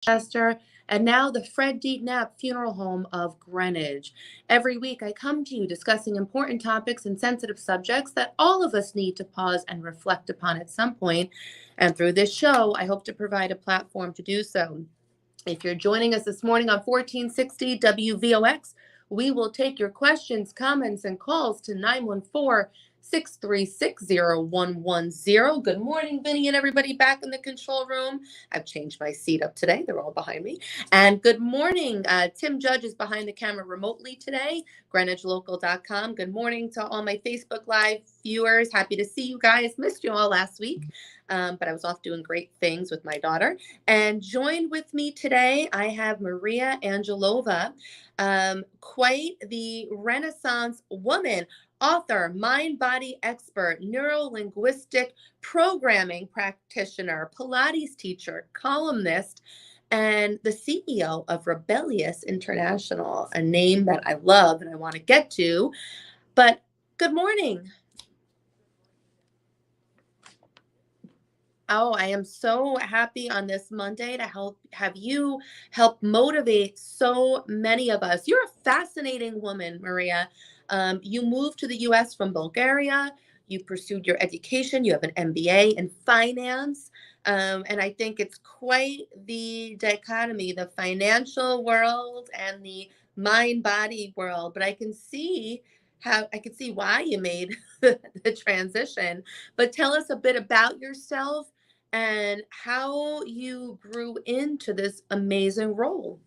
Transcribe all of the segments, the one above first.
Chester, and now the Fred D. Knapp Funeral Home of Greenwich. Every week, I come to you discussing important topics and sensitive subjects that all of us need to pause and reflect upon at some point. And through this show, I hope to provide a platform to do so. If you're joining us this morning on 1460 WVOX, we will take your questions, comments, and calls to 914-636-0110. Good morning, Vinny, and everybody back in the control room. I've changed my seat up today. They're all behind me. And good morning. Tim Judge is behind the camera remotely today, GreenwichLocal.com. Good morning to all my Facebook Live viewers. Happy to see you guys. Missed you all last week, but I was off doing great things with my daughter. And joined with me today, I have Maria Angelova, quite the Renaissance woman, author, mind-body expert, neuro-linguistic programming practitioner, Pilates teacher, columnist, and the CEO of Rebellious International, a name that I love and I want to get to. But good morning. Oh, I am so happy on this Monday to have you help motivate so many of us. You're a fascinating woman, Maria. You moved to the U.S. from Bulgaria. You pursued your education. You have an MBA in finance. And I think it's quite the dichotomy, the financial world and the mind-body world. But I can see why you made the transition. But tell us a bit about yourself and how you grew into this amazing role.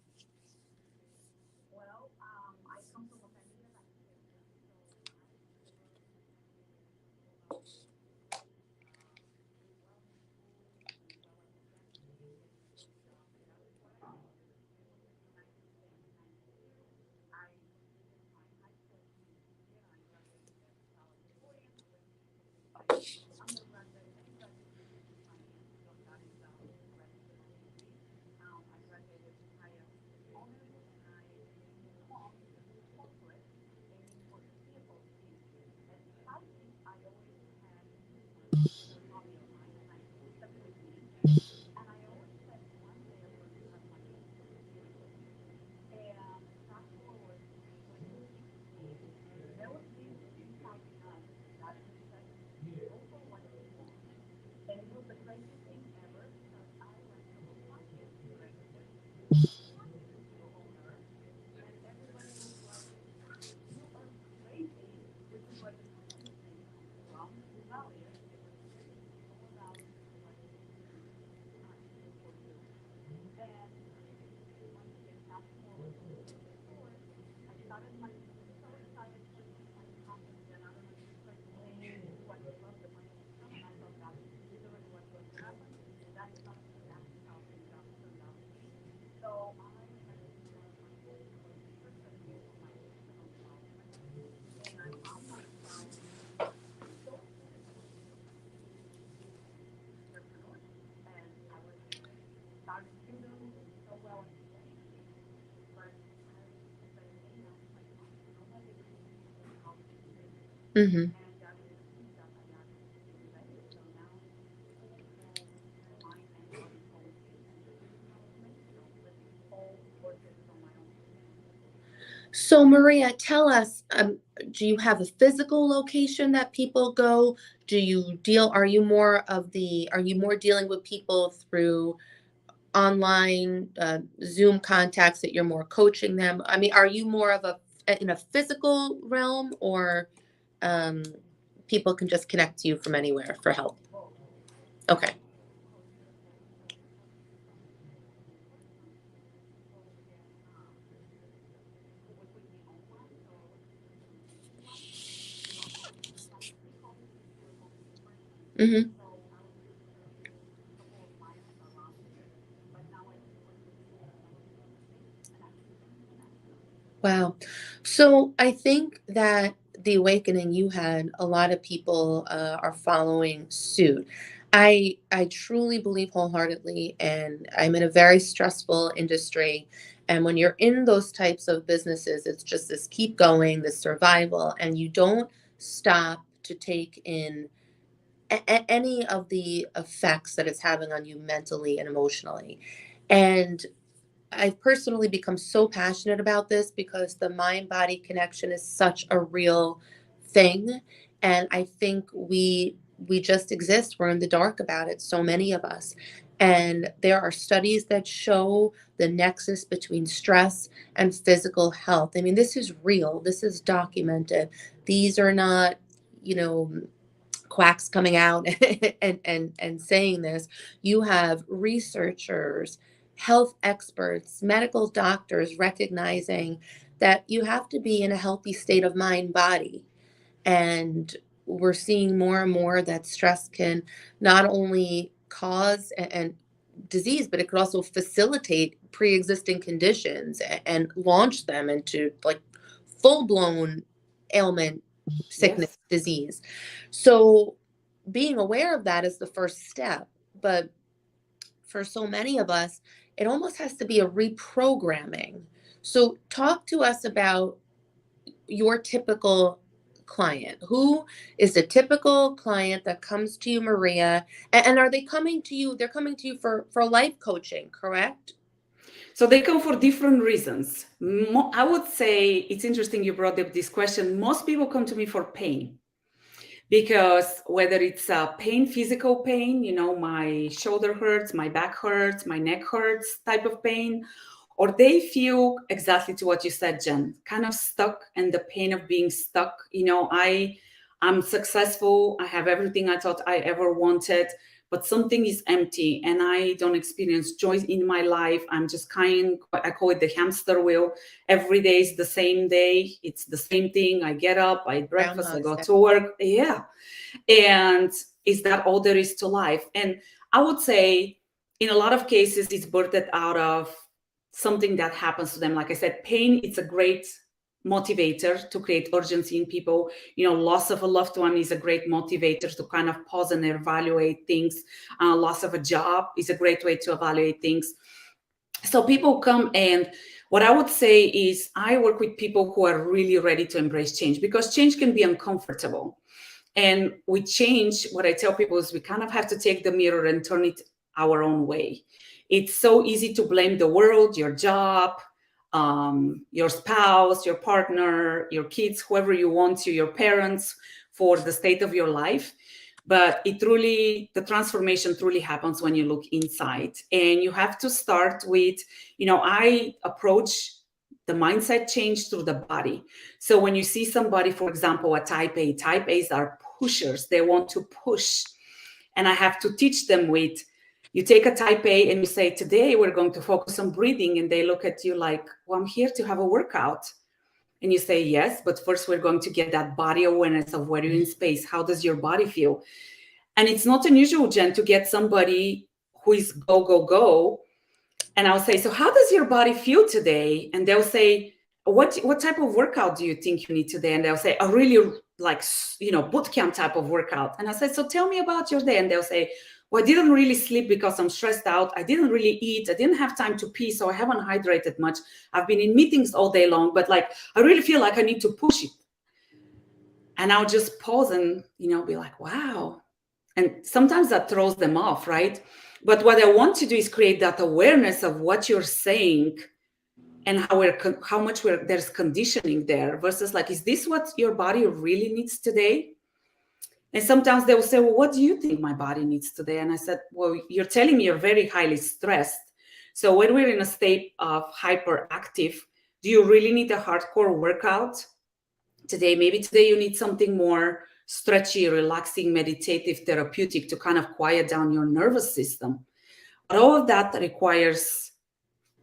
Mm-hmm. So, Maria, tell us, do you have a physical location that people go? Are you more dealing with people through online Zoom contacts that you're more coaching them? I mean, are you more of in a physical realm, or um, people can just connect to you from anywhere for help? Okay. Mm-hmm. Wow. So I think that the awakening you had, a lot of people are following suit. I truly believe wholeheartedly, and I'm in a very stressful industry. And when you're in those types of businesses, it's just this keep going, this survival, and you don't stop to take in any of the effects that it's having on you mentally and emotionally. And I've personally become so passionate about this because the mind body connection is such a real thing. And I think we just exist. We're in the dark about it, so many of us. And there are studies that show the nexus between stress and physical health. I mean, this is real. This is documented. These are not, you know, quacks coming out and saying this. You have researchers, health experts, medical doctors recognizing that you have to be in a healthy state of mind body. And we're seeing more and more that stress can not only cause and disease, but it could also facilitate pre-existing conditions and launch them into like full-blown ailment, sickness, Yes. disease. So being aware of that is the first step. But for so many of us, it almost has to be a reprogramming. So talk to us about your typical client. Who is the typical client that comes to you, Maria? And are they coming to you? They're coming to you for life coaching, correct? So they come for different reasons. I would say it's interesting you brought up this question. Most people come to me for pain, because whether it's pain, physical pain, my shoulder hurts, my back hurts, my neck hurts type of pain, or they feel exactly to what you said, Jen, kind of stuck, and the pain of being stuck. I'm successful. I have everything I thought I ever wanted, but something is empty and I don't experience joy in my life. I'm just I call it the hamster wheel. Every day is the same day. It's the same thing. I get up, I eat breakfast, I Groundhog go Day. to work. Yeah. And is that all there is to life? And I would say in a lot of cases, it's birthed out of something that happens to them. Like I said, pain, it's a great motivator to create urgency in people. Loss of a loved one is a great motivator to kind of pause and evaluate things. Loss of a job is a great way to evaluate things. So people come, and what I would say is I work with people who are really ready to embrace change, because change can be uncomfortable. And with change, what I tell people is we kind of have to take the mirror and turn it our own way. It's so easy to blame the world, your job, your spouse, your partner, your kids, whoever you want to, your parents, for the state of your life. But the transformation truly happens when you look inside. And you have to start with, I approach the mindset change through the body. So when you see somebody, for example, a type A's are pushers. They want to push. And I have to teach them with, you take a type A and you say, today we're going to focus on breathing. And they look at you like, well, I'm here to have a workout. And you say, yes, but first we're going to get that body awareness of where you're in space. How does your body feel? And it's not unusual, Jen, to get somebody who is go, go, go. And I'll say, so how does your body feel today? And they'll say, what type of workout do you think you need today? And they'll say, a really boot camp type of workout. And I said, so tell me about your day. And they'll say, well, I didn't really sleep because I'm stressed out. I didn't really eat. I didn't have time to pee, so I haven't hydrated much. I've been in meetings all day long, but I really feel like I need to push it. And I'll just pause and, be like, wow. And sometimes that throws them off, right? But what I want to do is create that awareness of what you're saying and how much there's conditioning there, versus is this what your body really needs today? And sometimes they will say, well, what do you think my body needs today? And I said, well, you're telling me you're very highly stressed. So when we're in a state of hyperactive, do you really need a hardcore workout today? Maybe today you need something more stretchy, relaxing, meditative, therapeutic to kind of quiet down your nervous system. But all of that requires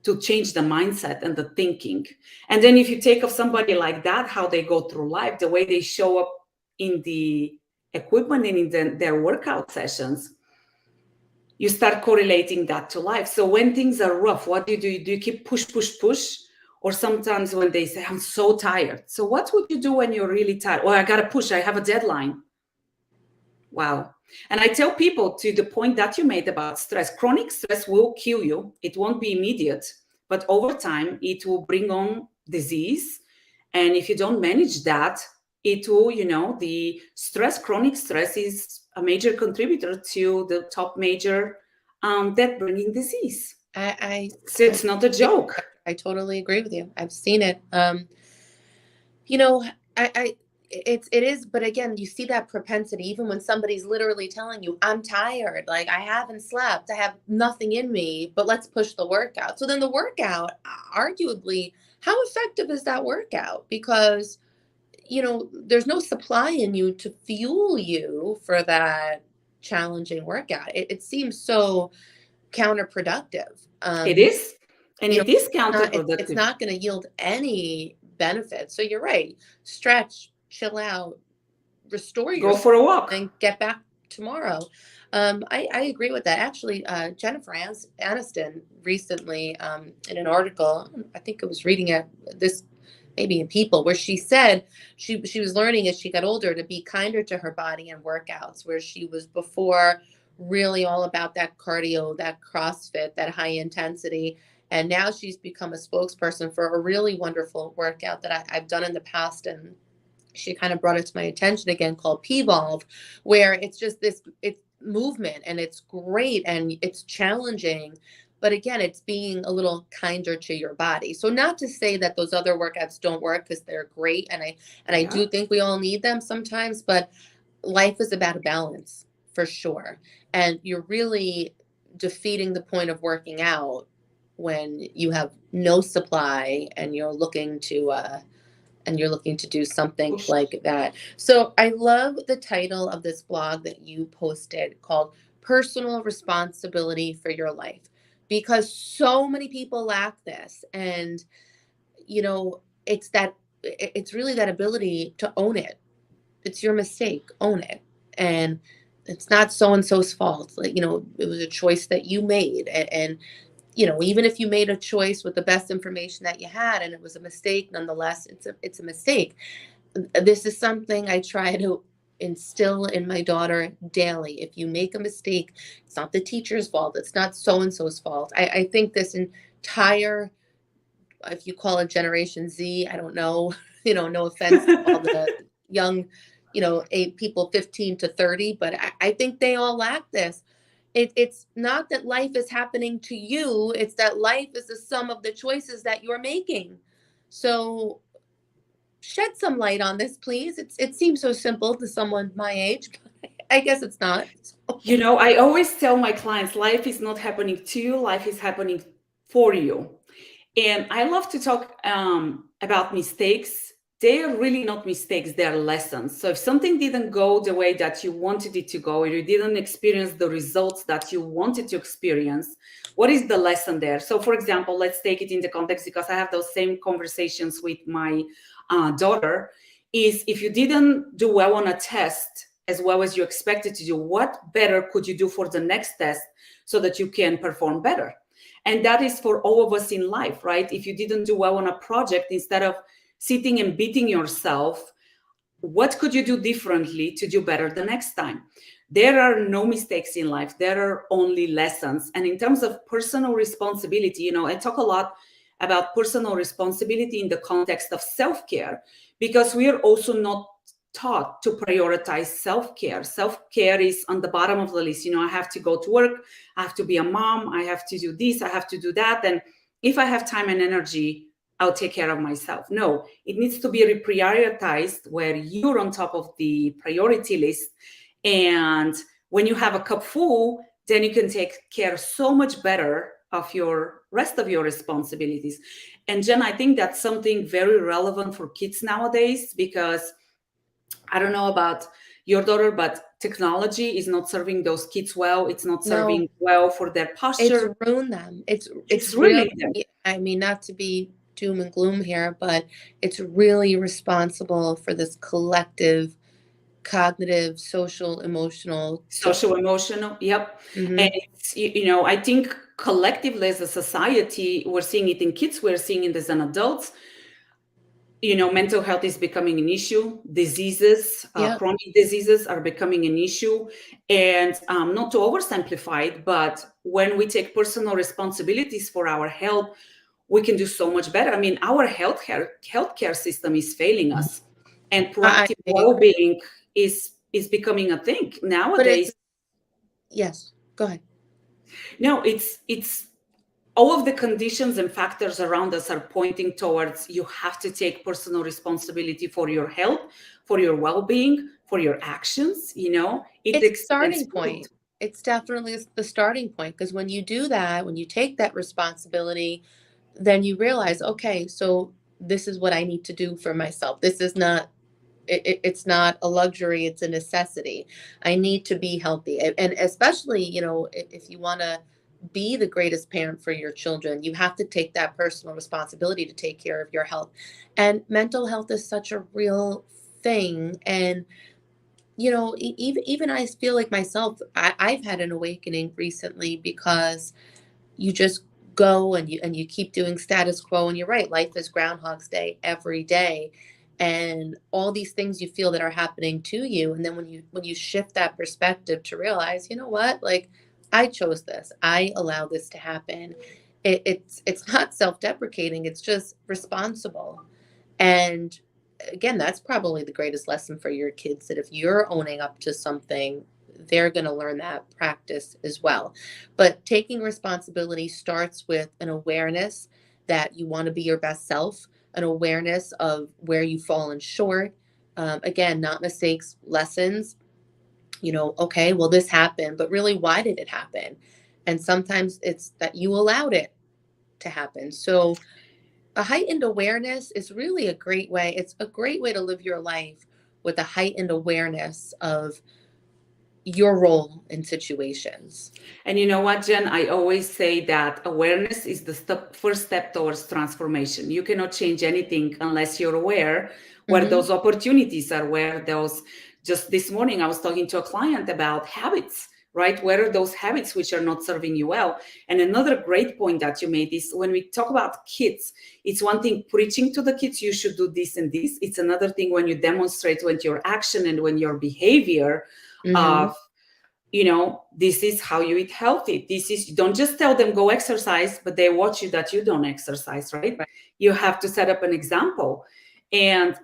to change the mindset and the thinking. And then if you take of somebody like that, how they go through life, the way they show up in the equipment and in their workout sessions, you start correlating that to life. So when things are rough, what do you do? Do you keep push, push, push? Or sometimes when they say, I'm so tired. So what would you do when you're really tired? Oh, I got to push. I have a deadline. Wow. And I tell people, to the point that you made about stress, chronic stress will kill you. It won't be immediate, but over time, it will bring on disease. And if you don't manage that, it will, the chronic stress is a major contributor to the top major death-bringing disease. I It's not a agree. joke. I totally agree with you. I've seen it. You know, it is, but again, you see that propensity even when somebody's literally telling you, I'm tired, like I haven't slept, I have nothing in me, but let's push the workout. So then the workout, arguably, how effective is that workout? Because, there's no supply in you to fuel you for that challenging workout. It seems so counterproductive. It is. And it is It's counterproductive. not going to yield any benefit. So you're right. Stretch, chill out, restore Go yourself, for a walk. and get back tomorrow. I agree with that. Actually, Jennifer Aniston recently, in an article, I think I was reading it this maybe in People, where she said she was learning as she got older to be kinder to her body and workouts, where she was before really all about that cardio, that CrossFit, that high intensity. And now she's become a spokesperson for a really wonderful workout that I've done in the past. And she kind of brought it to my attention again, called P-Volve, where it's just it's movement, and it's great and it's challenging. But again, it's being a little kinder to your body. So not to say that those other workouts don't work, because they're great. And I Yeah. do think we all need them sometimes, but life is about a balance for sure. And you're really defeating the point of working out when you have no supply and you're looking to do something Push. like that. So I love the title of this blog that you posted, called Personal Responsibility for Your Life, because so many people lack this. And, it's really that ability to own it. It's your mistake, own it. And it's not so and so's fault. Like, it was a choice that you made. And even if you made a choice with the best information that you had and it was a mistake, nonetheless, it's a mistake. This is something I try to instill in my daughter daily. If you make a mistake, it's not the teacher's fault. It's not so and so's fault. I think this entire, if you call it Generation Z, I don't know, no offense to all the young, people 15 to 30, but I think they all lack this. It's not that life is happening to you, it's that life is the sum of the choices that you're making. So shed some light on this, please. It seems so simple to someone my age, but I guess it's not. I always tell my clients, life is not happening to you, life is happening for you. And I love to talk about mistakes. They are really not mistakes, they're lessons. So if something didn't go the way that you wanted it to go, or you didn't experience the results that you wanted to experience, what is the lesson there? So for example, let's take it in the context, because I have those same conversations with my daughter, is if you didn't do well on a test as well as you expected to do, what better could you do for the next test so that you can perform better? And that is for all of us in life, right? If you didn't do well on a project, instead of sitting and beating yourself, what could you do differently to do better the next time? There are no mistakes in life. There are only lessons. And in terms of personal responsibility, I talk a lot about personal responsibility in the context of self-care, because we are also not taught to prioritize self-care. Self-care is on the bottom of the list. I have to go to work, I have to be a mom, I have to do this, I have to do that. And if I have time and energy, I'll take care of myself. No, it needs to be reprioritized where you're on top of the priority list. And when you have a cup full, then you can take care so much better of your rest of your responsibilities. And Jen, I think that's something very relevant for kids nowadays, because I don't know about your daughter, but technology is not serving those kids well. It's not serving No, well for their it's posture. ruined them. It's It's ruining them. really, I mean, not to be doom and gloom here, but it's really responsible for this collective cognitive, social, emotional Social, emotional, yep. And Mhm. it's, I think collectively as a society, we're seeing it in kids, we're seeing it as an adults. Mental health is becoming an issue. Diseases, Yeah. chronic diseases are becoming an issue. And not to oversimplify it, but when we take personal responsibilities for our health, we can do so much better. I mean, our healthcare system is failing us, and proactive I agree. well-being is becoming a thing But it's nowadays. yes, go ahead. No, it's all of the conditions and factors around us are pointing towards you have to take personal responsibility for your health, for your well-being, for your actions. It's a And starting point. It's definitely the starting point, because when you do that, when you take that responsibility, then you realize, okay, so this is what I need to do for myself. This is not it's not a luxury, it's a necessity. I need to be healthy. And especially, if you want to be the greatest parent for your children, you have to take that personal responsibility to take care of your health. And mental health is such a real thing. And even I feel like myself, I've had an awakening recently, because you just go and you keep doing status quo, and you're right, life is groundhog's day every day, and all these things you feel that are happening to you, and then when you shift that perspective to realize, you know what, like, I chose this, I allow this to happen. It's not self-deprecating, it's just responsible. And again, that's probably the greatest lesson for your kids, that if you're owning up to something, they're going to learn that practice as well. But taking responsibility starts with an awareness that you want to be your best self, an awareness of where you've fallen short. Again, not mistakes, lessons. Okay, well, this happened, but really, why did it happen? And sometimes it's that you allowed it to happen. So, a heightened awareness is really a great way. It's a great way to live your life, with a heightened awareness of your role in situations. And you know what, Jen? I always say that awareness is the first step towards transformation. You cannot change anything unless you're aware where Hmm. those opportunities are, where those, just this morning, I was talking to a client about habits, right? Where are those habits which are not serving you well? And another great point that you made is when we talk about kids, it's one thing preaching to the kids, you should do this and this. It's another thing when you demonstrate with your action and when your behavior Hmm. of, this is how you eat healthy. This is, don't just tell them go exercise, but they watch you that you don't exercise, right? Right. You have to set up an example. And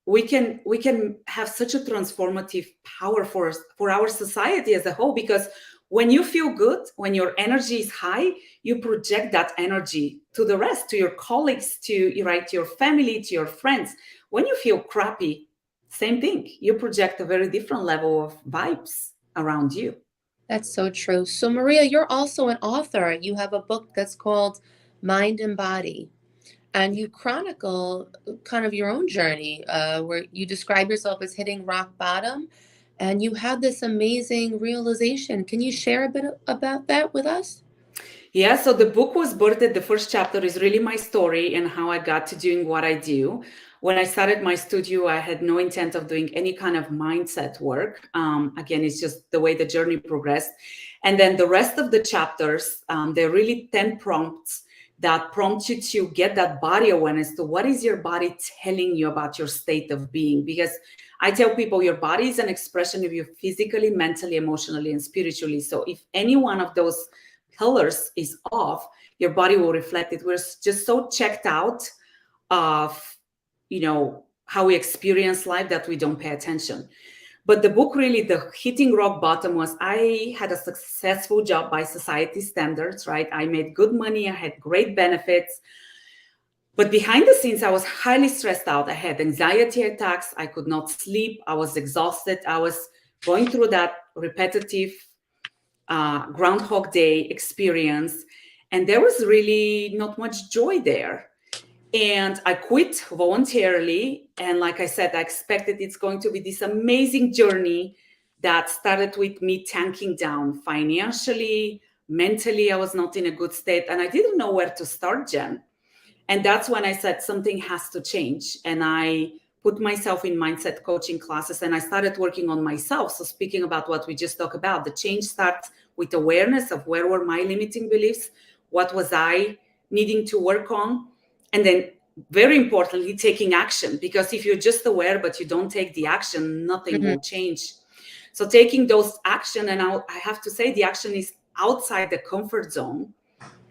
we can have such a transformative power for our society as a whole, because when you feel good, when your energy is high, you project that energy to the rest, to your colleagues, to your family, to your friends. When you feel crappy, same thing, you project a very different level of vibes around you. That's so true. So, Maria, you're also an author. You have a book that's called Mind and Body, and you chronicle kind of your own journey, where you describe yourself as hitting rock bottom, and you had this amazing realization. Can you share a bit about that with us? Yeah, so the book was birthed. The first chapter is really my story and how I got to doing what I do. When I started my studio, I had no intent of doing any kind of mindset work. Again, it's just the way the journey progressed. And then the rest of the chapters, they're really 10 prompts that prompt you to get that body awareness to what is your body telling you about your state of being. Because I tell people your body is an expression of you physically, mentally, emotionally, and spiritually. So if any one of those pillars is off, your body will reflect it. We're just so checked out of, how we experience life that we don't pay attention. But the book, really, the hitting rock bottom was I had a successful job by society standards, right? I made good money, I had great benefits. But behind the scenes, I was highly stressed out. I had anxiety attacks. I could not sleep. I was exhausted. I was going through that repetitive Groundhog Day experience. And there was really not much joy there. And I quit voluntarily. And like I said, I expected it's going to be this amazing journey that started with me tanking down financially, mentally. I was not in a good state. And I didn't know where to start, Jen. And that's when I said something has to change. And I put myself in mindset coaching classes and I started working on myself. So speaking about what we just talked about, the change starts with awareness of where were my limiting beliefs, what was I needing to work on, and then very importantly, taking action. Because if you're just aware but you don't take the action, nothing Hmm. will change. So taking those action, and I have to say the action is outside the comfort zone,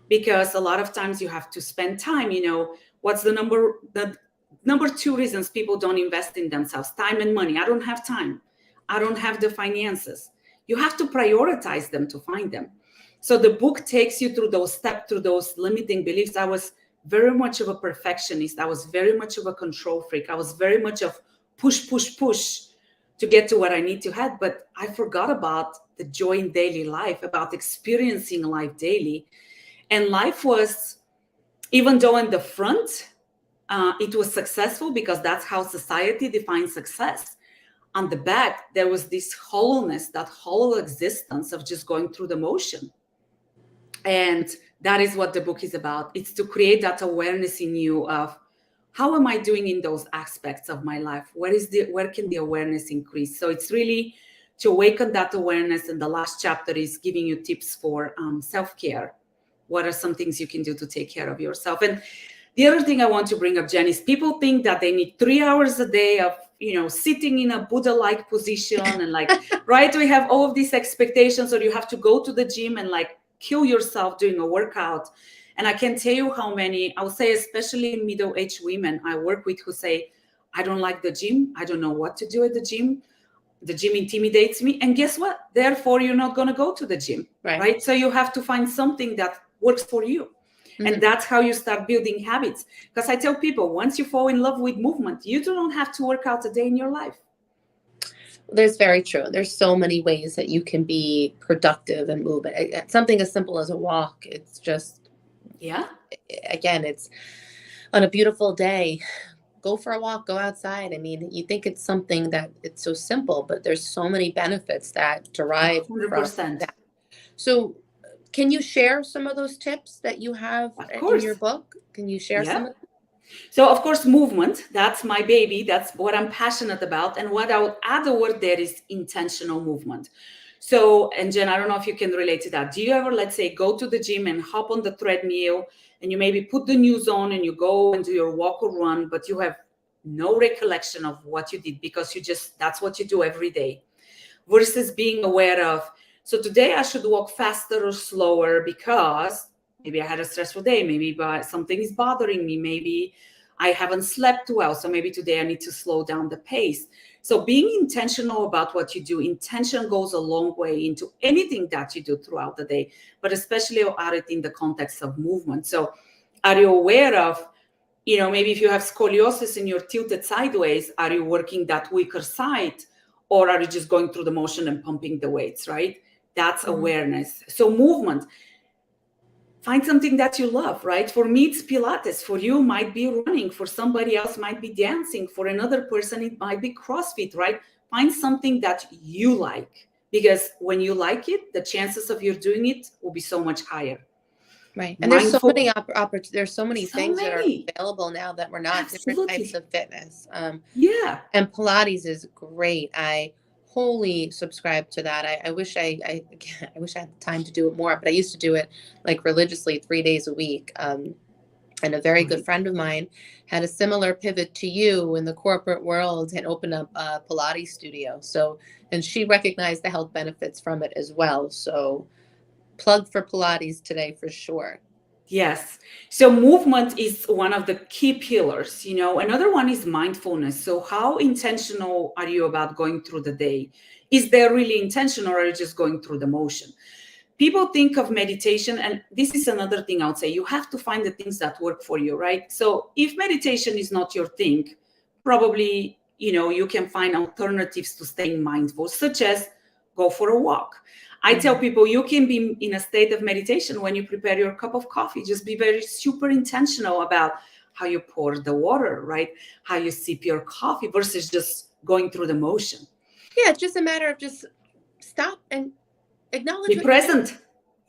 because a lot of times you have to spend time. What's the number two reasons people don't invest in themselves? Time and money. I don't have time. I don't have the finances. You have to prioritize them to find them. So the book takes you through those steps, through those limiting beliefs. I was very much of a perfectionist. I was very much of a control freak. I was very much of push, push, push to get to what I need to have. But I forgot about the joy in daily life, about experiencing life daily. And life was, even though in the front, it was successful because that's how society defines success. On the back, there was this hollowness, that hollow existence of just going through the motion. And that is what the book is about. It's to create that awareness in you of, how am I doing in those aspects of my life? Where can the awareness increase? So it's really to awaken that awareness. And the last chapter is giving you tips for self-care. What are some things you can do to take care of yourself? And the other thing I want to bring up, Jen, is people think that they need 3 hours a day of, sitting in a Buddha-like position and right? We have all of these expectations, or you have to go to the gym and kill yourself doing a workout. And I can tell you how many, I would say, especially middle-aged women I work with, who say, I don't like the gym. I don't know what to do at the gym. The gym intimidates me. And guess what? Therefore, you're not going to go to the gym, right? So you have to find something that works for you. Mm-hmm. And that's how you start building habits. Because I tell people, once you fall in love with movement, you don't have to work out a day in your life. There's very true. There's so many ways that you can be productive and move. Something as simple as a walk. It's just, again, it's on a beautiful day, go for a walk, go outside. I mean, you think it's something that it's so simple, but there's so many benefits that derive 100%. from that. So can you share some of those tips that you have in your book? Can you share some of them? So, of course, movement, that's my baby. That's what I'm passionate about. And what I would add a word there is intentional movement. So, and Jen, I don't know if you can relate to that. Do you ever, let's say, go to the gym and hop on the treadmill and you maybe put the news on and you go and do your walk or run, but you have no recollection of what you did because that's what you do every day, versus being aware of, so today I should walk faster or slower because maybe I had a stressful day. Maybe something is bothering me. Maybe I haven't slept well. So maybe today I need to slow down the pace. So being intentional about what you do, intention goes a long way into anything that you do throughout the day, but especially add it in the context of movement. So are you aware of, maybe if you have scoliosis and you're tilted sideways, are you working that weaker side, or are you just going through the motion and pumping the weights, right? That's awareness. So movement. Find something that you love, right? For me, it's Pilates. For you, might be running. For somebody else, might be dancing. For another person, it might be CrossFit, right? Find something that you like, because when you like it, the chances of you doing it will be so much higher. Right. And there's so many there's so many things that are available now that we're not. Different types of fitness. And Pilates is great. I wholly subscribe to that. I wish I wish I had the time to do it more, but I used to do it religiously 3 days a week. And a very good friend of mine had a similar pivot to you in the corporate world and opened up a Pilates studio. So, and she recognized the health benefits from it as well. So plug for Pilates today for sure. Yes. So movement is one of the key pillars. Another one is mindfulness. So how intentional are you about going through the day? Is there really intention, or are you just going through the motion? People think of meditation, and this is another thing I would say, you have to find the things that work for you, right? So if meditation is not your thing, probably, you can find alternatives to staying mindful, such as go for a walk. I tell people you can be in a state of meditation when you prepare your cup of coffee. Just be very super intentional about how you pour the water, right? How you sip your coffee versus just going through the motion. Yeah, it's just a matter of just stop and acknowledge. Be present.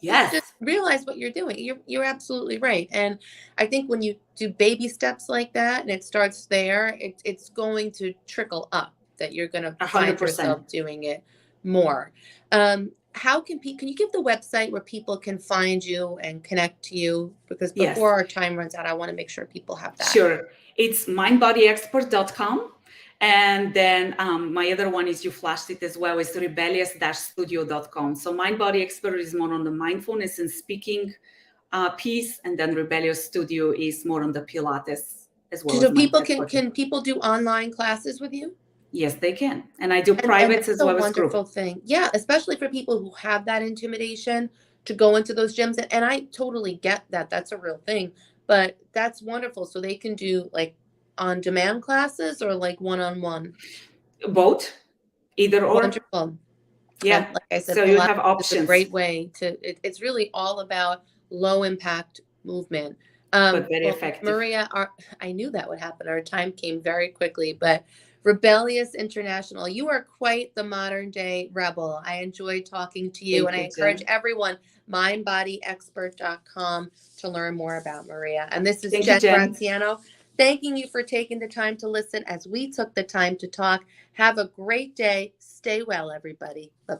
Yes. Just realize what you're doing. You're absolutely right. And I think when you do baby steps like that and it starts there, it's going to trickle up, that you're going to find yourself doing it more. How can you give the website where people can find you and connect to you? Because before our time runs out, I want to make sure people have that. Sure. It's mindbodyexpert.com. And then my other one is, you flashed it as well, is rebellious-studio.com. So Mind Body Expert is more on the mindfulness and speaking piece. And then Rebellious Studio is more on the Pilates as well. So people can people do online classes with you? Yes, they can. And I do privates as well as group. Wonderful thing. Yeah, especially for people who have that intimidation to go into those gyms. And I totally get that. That's a real thing. But that's wonderful. So they can do like on-demand classes or like one-on-one. Both, either or. Wonderful. And Yeah. like I said, So you Pilates have is a options, great way to, it's really all about low impact movement. but very Well, effective. Maria, I knew that would happen. Our time came very quickly, but Rebellious International, you are quite the modern day rebel. I enjoyed talking to you, Thank and I you, encourage Jen. everyone, mindbodyexpert.com, to learn more about Maria. And this is Thank you, Jen Jen. Graziano, thanking you for taking the time to listen as we took the time to talk. Have a great day. Stay well, everybody. Bye-bye.